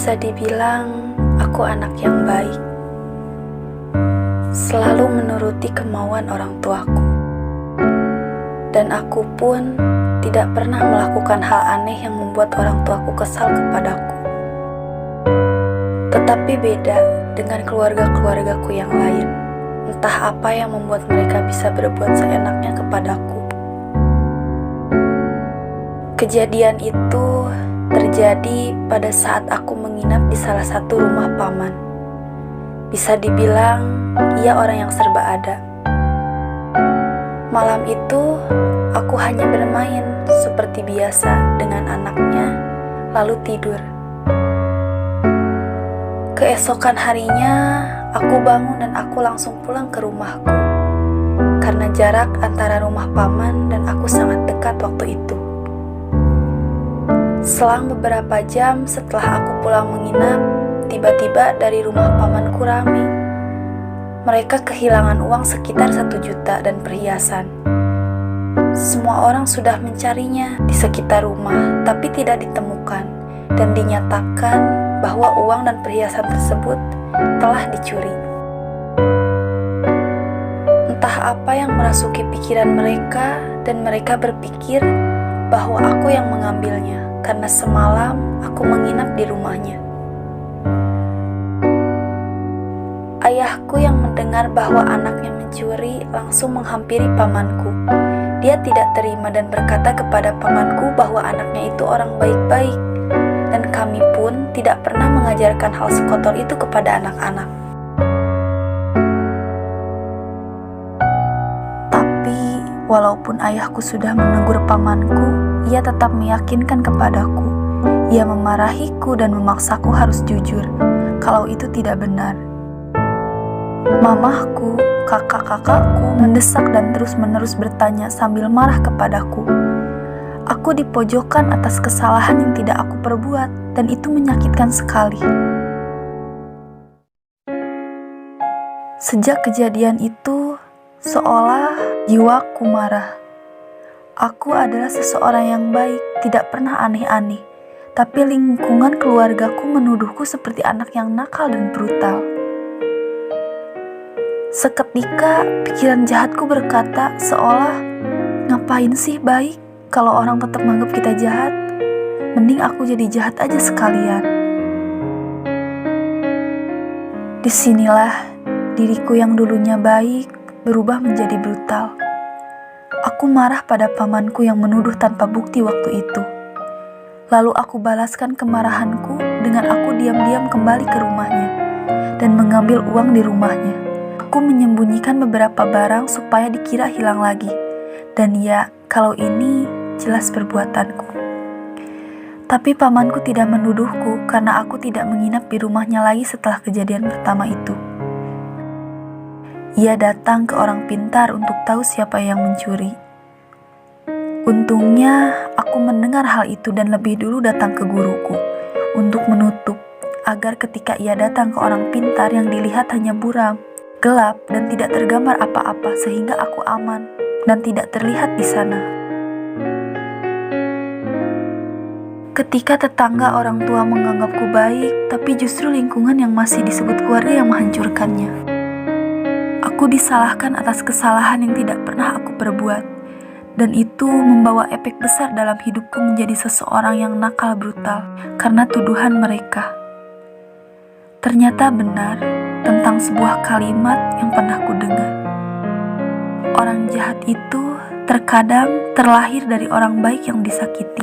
Bisa dibilang aku anak yang baik, selalu menuruti kemauan orang tuaku. Dan aku pun tidak pernah melakukan hal aneh yang membuat orang tuaku kesal kepadaku. Tetapi beda dengan keluarga-keluargaku yang lain. Entah apa yang membuat mereka bisa berbuat seenaknya kepadaku. Kejadian itu terjadi pada saat aku menginap di salah satu rumah paman. Bisa dibilang ia orang yang serba ada. Malam itu aku hanya bermain seperti biasa dengan anaknya, lalu tidur. Keesokan harinya aku bangun dan aku langsung pulang ke rumahku, karena jarak antara rumah paman dan aku sangat dekat waktu itu. Selang beberapa jam setelah aku pulang menginap, tiba-tiba dari rumah pamanku rame. Mereka kehilangan uang sekitar 1 juta dan perhiasan. Semua orang sudah mencarinya di sekitar rumah, tapi tidak ditemukan, dan dinyatakan bahwa uang dan perhiasan tersebut telah dicuri. Entah apa yang merasuki pikiran mereka, dan mereka berpikir bahwa aku yang mengambilnya, karena semalam aku menginap di rumahnya. Ayahku yang mendengar bahwa anaknya mencuri langsung menghampiri pamanku. Dia tidak terima dan berkata kepada pamanku bahwa anaknya itu orang baik-baik, dan kami pun tidak pernah mengajarkan hal sekotor itu kepada anak-anak. Tapi walaupun ayahku sudah menegur pamanku, ia tetap meyakinkan kepadaku. Ia memarahiku dan memaksaku harus jujur kalau itu tidak benar. Mamahku, kakak-kakakku mendesak dan terus-menerus bertanya sambil marah kepadaku. Aku dipojokkan atas kesalahan yang tidak aku perbuat, dan itu menyakitkan sekali. Sejak kejadian itu, seolah jiwaku marah. Aku adalah seseorang yang baik, tidak pernah aneh-aneh, tapi lingkungan keluargaku menuduhku seperti anak yang nakal dan brutal. Seketika pikiran jahatku berkata seolah, ngapain sih baik kalau orang tetap menganggap kita jahat? Mending aku jadi jahat aja sekalian. Disinilah diriku yang dulunya baik berubah menjadi brutal. Aku marah pada pamanku yang menuduh tanpa bukti waktu itu. Lalu aku balaskan kemarahanku dengan aku diam-diam kembali ke rumahnya dan mengambil uang di rumahnya. Aku menyembunyikan beberapa barang supaya dikira hilang lagi. Dan ya, kalau ini jelas perbuatanku. Tapi pamanku tidak menuduhku karena aku tidak menginap di rumahnya lagi setelah kejadian pertama itu. Ia datang ke orang pintar untuk tahu siapa yang mencuri. Untungnya, aku mendengar hal itu dan lebih dulu datang ke guruku untuk menutup, agar ketika ia datang ke orang pintar yang dilihat hanya buram, gelap, dan tidak tergambar apa-apa sehingga aku aman dan tidak terlihat di sana. Ketika tetangga orang tua menganggapku baik, tapi justru lingkungan yang masih disebut keluarga yang menghancurkannya. Aku disalahkan atas kesalahan yang tidak pernah aku perbuat, dan itu membawa efek besar dalam hidupku menjadi seseorang yang nakal brutal karena tuduhan mereka. Ternyata benar tentang sebuah kalimat yang pernah kudengar. Orang jahat itu terkadang terlahir dari orang baik yang disakiti.